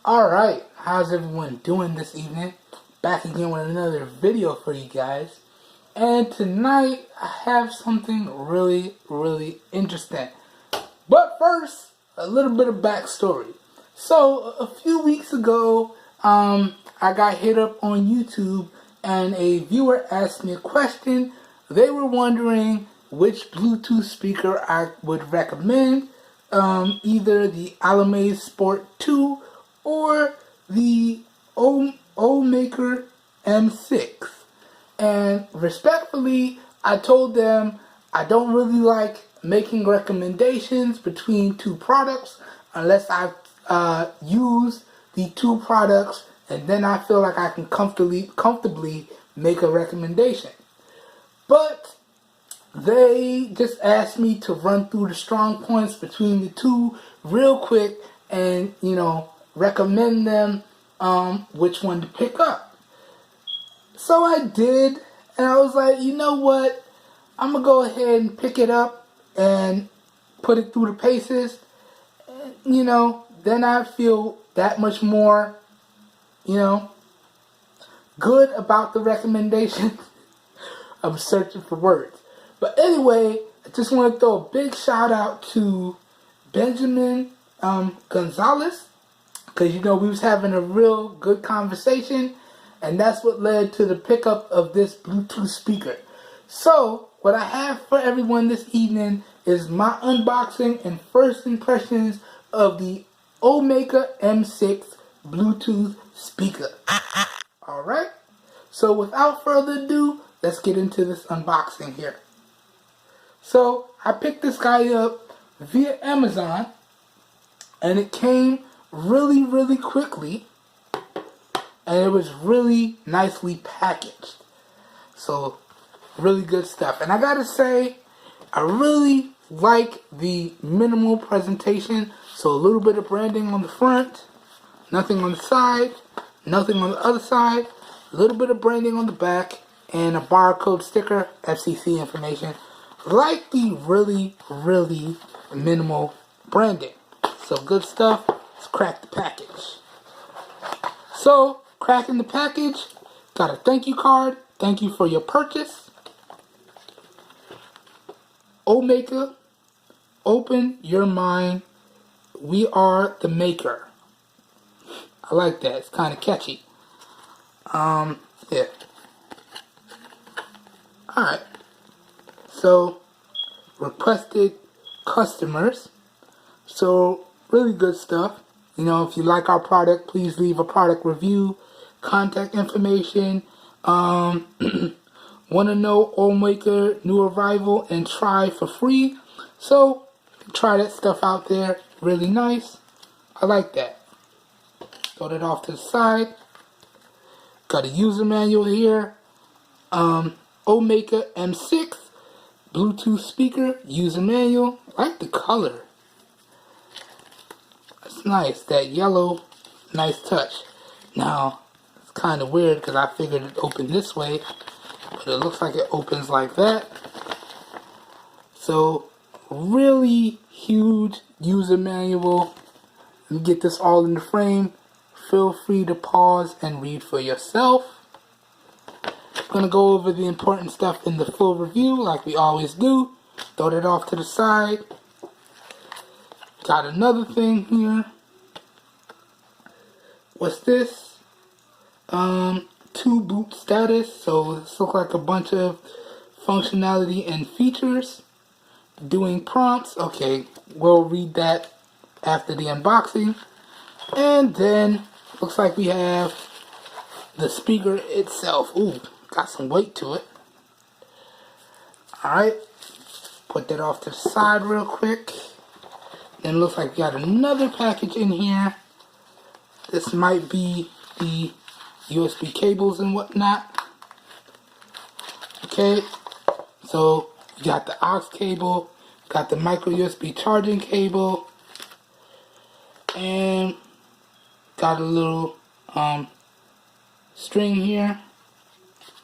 Alright, how's everyone doing this evening? Back again with another video for you guys. And tonight I have something really interesting. But first, a little bit of backstory. So, a few weeks ago, I got hit up on YouTube and a viewer asked me a question. They were wondering which Bluetooth speaker I would recommend. Either the AOMAIS Sport 2 or the Omaker M6. And respectfully, I told them I don't really like making recommendations between two products unless I've used the two products and then I feel like I can comfortably make a recommendation. But they just asked me to run through the strong points between the two real quick and, recommend them which one to pick up. So I did, and I was like, you know what? I'm going to go ahead and pick it up and put it through the paces. And, then I feel that much more, good about the recommendation. I'm searching for words. But anyway, I just want to throw a big shout out to Benjamin Gonzalez. Because, we was having a real good conversation. And that's what led to the pickup of this Bluetooth speaker. So, what I have for everyone this evening is my unboxing and first impressions of the Omaker M6 Bluetooth speaker. Alright? So, without further ado, let's get into this unboxing here. So, I picked this guy up via Amazon. And it came really quickly. And it was really nicely packaged. So, really good stuff. And I gotta say, I really like the minimal presentation. So, a little bit of branding on the front. Nothing on the side. Nothing on the other side. A little bit of branding on the back. And a barcode sticker. FCC information. Like the really minimal branding. So, good stuff. Let's crack the package. So, cracking the package, got a thank you card. Thank you for your purchase. Omaker, open your mind. We are the maker. I like that. It's kind of catchy. Yeah. Alright. So, requested customers. So, really good stuff. If you like our product, please leave a product review, contact information. Want to know Omaker new arrival and try for free. So, try that stuff out there. Really nice. I like that. Throw that off to the side. Got a user manual here. Omaker M6 Bluetooth speaker user manual. I like the color. It's nice, that yellow, nice touch. Now, it's kind of weird because I figured it opened this way, but it looks like it opens like that. So, really huge user manual. Let me get this all in the frame. Feel free to pause and read for yourself. I'm going to go over the important stuff in the full review like we always do. Throw that off to the side. Got another thing here. What's this? To boot status. So this looks like a bunch of functionality and features. Doing prompts. Okay, we'll read that after the unboxing. And then looks like we have the speaker itself. Ooh, got some weight to it. Alright. Put that off to the side real quick. Then it looks like we got another package in here. This might be the USB cables and whatnot. Okay. So, you got the aux cable. Got the micro USB charging cable. And got a little string here.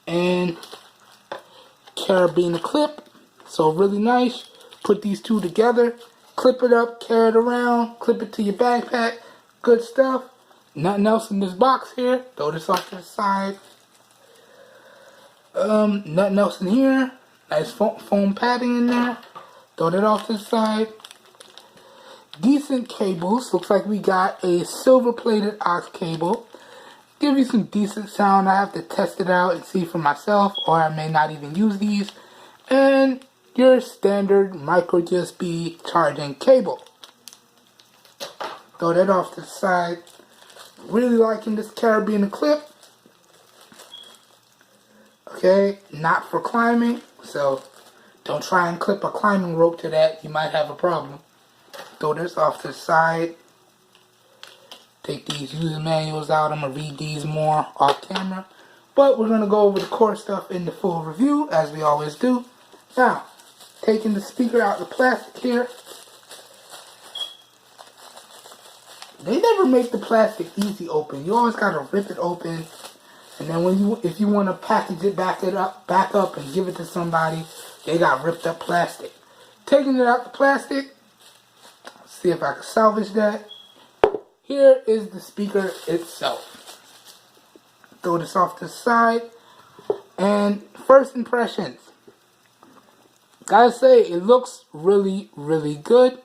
And carabiner clip. So, really nice. Put these two together. Clip it up, carry it around, clip it to your backpack. Good stuff. Nothing else in this box here. Throw this off to the side. Nothing else in here. Nice foam padding in there. Throw that off to the side. Decent cables. Looks like we got a silver-plated aux cable. Give you some decent sound. I have to test it out and see for myself, or I may not even use these. And your standard micro USB charging cable. Throw that off to the side. Really liking this carabiner clip. Okay, not for climbing, so don't try and clip a climbing rope to that. You might have a problem. Throw this off to the side. Take these user manuals out. I'm going to read these more off camera. But we're going to go over the core stuff in the full review, as we always do. Now, taking the speaker out of the plastic here. They never make the plastic easy open. You always got to rip it open. And then if you want to package it back up and give it to somebody, they got ripped up plastic. Taking it out the plastic. See if I can salvage that. Here is the speaker itself. Throw this off to the side. And first impressions. Gotta say, it looks really, really good.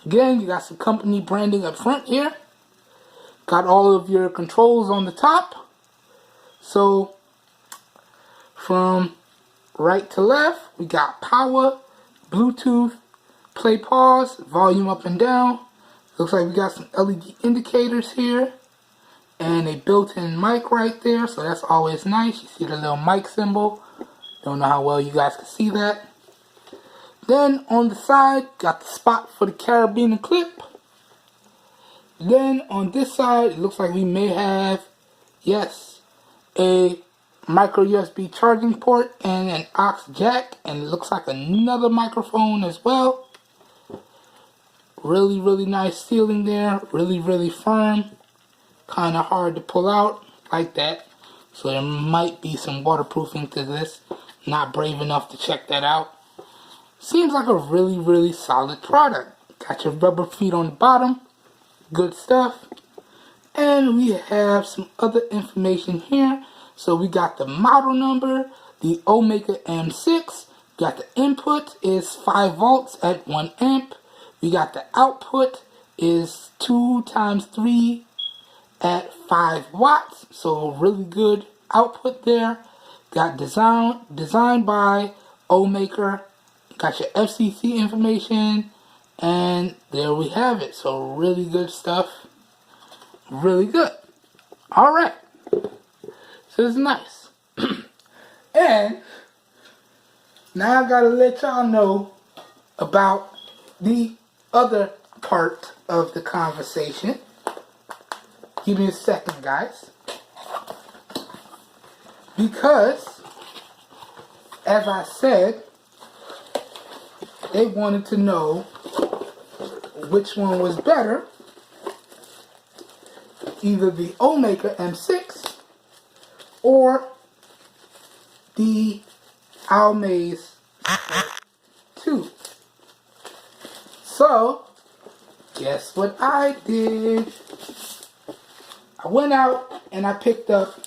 Again, you got some company branding up front here. Got all of your controls on the top. So, from right to left, we got power, Bluetooth, play pause, volume up and down. Looks like we got some LED indicators here. And a built-in mic right there, so that's always nice. You see the little mic symbol. Don't know how well you guys can see that. Then on the side, got the spot for the carabiner clip. Then on this side, it looks like we may have, yes, a micro USB charging port and an aux jack. And it looks like another microphone as well. Really, really nice sealing there. Really, really firm. Kind of hard to pull out like that. So there might be some waterproofing to this. Not brave enough to check that out. Seems like a really, really solid product. Got your rubber feet on the bottom. Good stuff. And we have some other information here. So we got the model number, the Omaker M6. Got the input is 5 volts at 1 amp. We got the output is 2 times 3 at 5 watts. So really good output there. Got designed by Omaker. Got your FCC information. And there we have it. So really good stuff. Really good. Alright. So it's nice. And now I gotta let y'all know about the other part of the conversation. Give me a second, guys. Because, as I said, they wanted to know which one was better, either the Omaker M6 or the AOMAIS 2. So, guess what I did? I went out and I picked up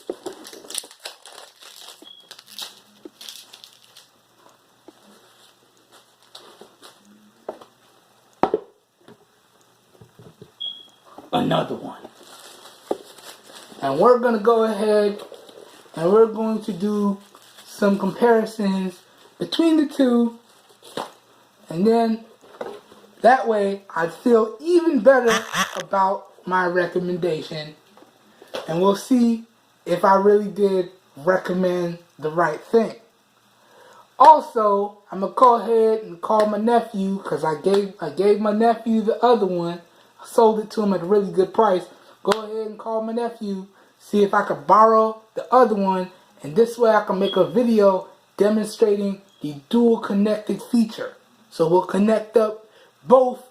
another one. And we're going to go ahead and we're going to do some comparisons between the two. And then that way I feel even better about my recommendation. And we'll see if I really did recommend the right thing. Also, I'm going to go ahead and call my nephew, because I gave my nephew the other one. I sold it to him at a really good price. Go ahead and call my nephew, see if I could borrow the other one, and this way I can make a video demonstrating the dual connected feature. So we'll connect up both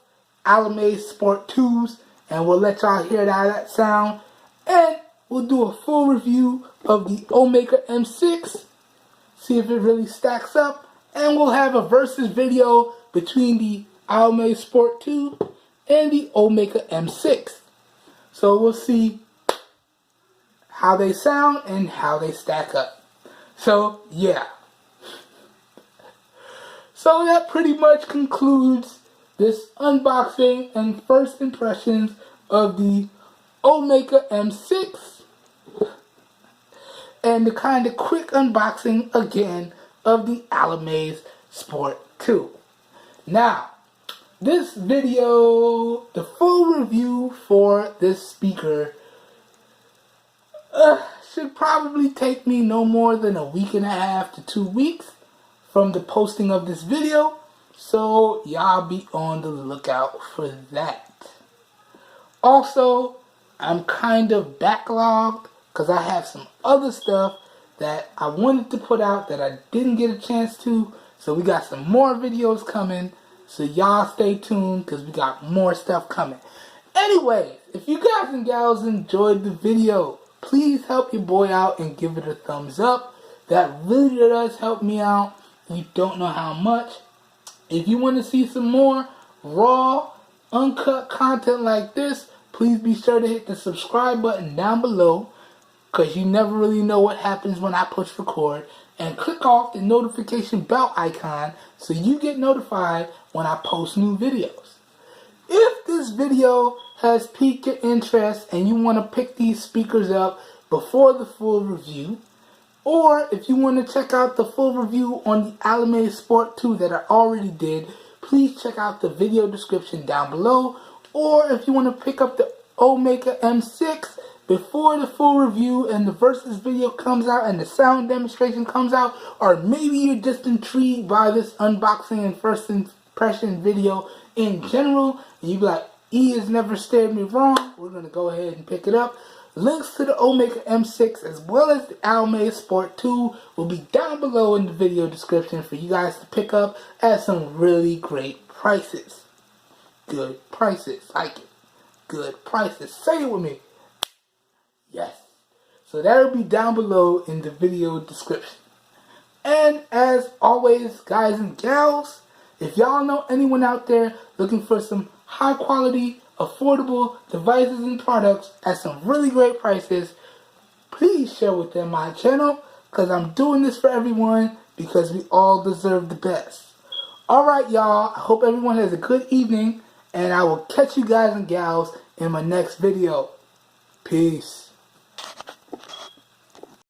AOMAIS Sport 2s, and we'll let y'all hear that sound. And we'll do a full review of the Omaker M6, see if it really stacks up, and we'll have a versus video between the AOMAIS Sport 2 and the Omaker M6. So we'll see how they sound and how they stack up. So yeah. So that pretty much concludes this unboxing and first impressions of the Omaker M6 and the kind of quick unboxing again of the AOMAIS Sport 2. Now, this video, the full review for this speaker should probably take me no more than a week and a half to 2 weeks from the posting of this video, so y'all be on the lookout for that. Also, I'm kind of backlogged because I have some other stuff that I wanted to put out that I didn't get a chance to, so we got some more videos coming, so y'all stay tuned because we got more stuff coming. Anyway, if you guys and gals enjoyed the video, please help your boy out and give it a thumbs up. That really does help me out. You don't know how much. If you want to see some more raw, uncut content like this, please be sure to hit the subscribe button down below, because you never really know what happens when I push record, and click off the notification bell icon so you get notified when I post new videos. If this video has piqued your interest and you want to pick these speakers up before the full review, or if you want to check out the full review on the AOMAIS Sport 2 that I already did, please check out the video description down below. Or if you want to pick up the Omaker M6 before the full review and the versus video comes out and the sound demonstration comes out, or maybe you're just intrigued by this unboxing and first impression video in general, and you be like, E has never steered me wrong, we're going to go ahead and pick it up. Links to the Omaker M6 as well as the AOMAIS Sport 2 will be down below in the video description for you guys to pick up at some really great prices. Good prices. Like it. Good prices. Say it with me. Yes. So that'll be down below in the video description. And as always, guys and gals, if y'all know anyone out there looking for some high quality, affordable devices and products at some really great prices, please share with them my channel, because I'm doing this for everyone because we all deserve the best. Alright y'all, I hope everyone has a good evening, and I will catch you guys and gals in my next video. Peace.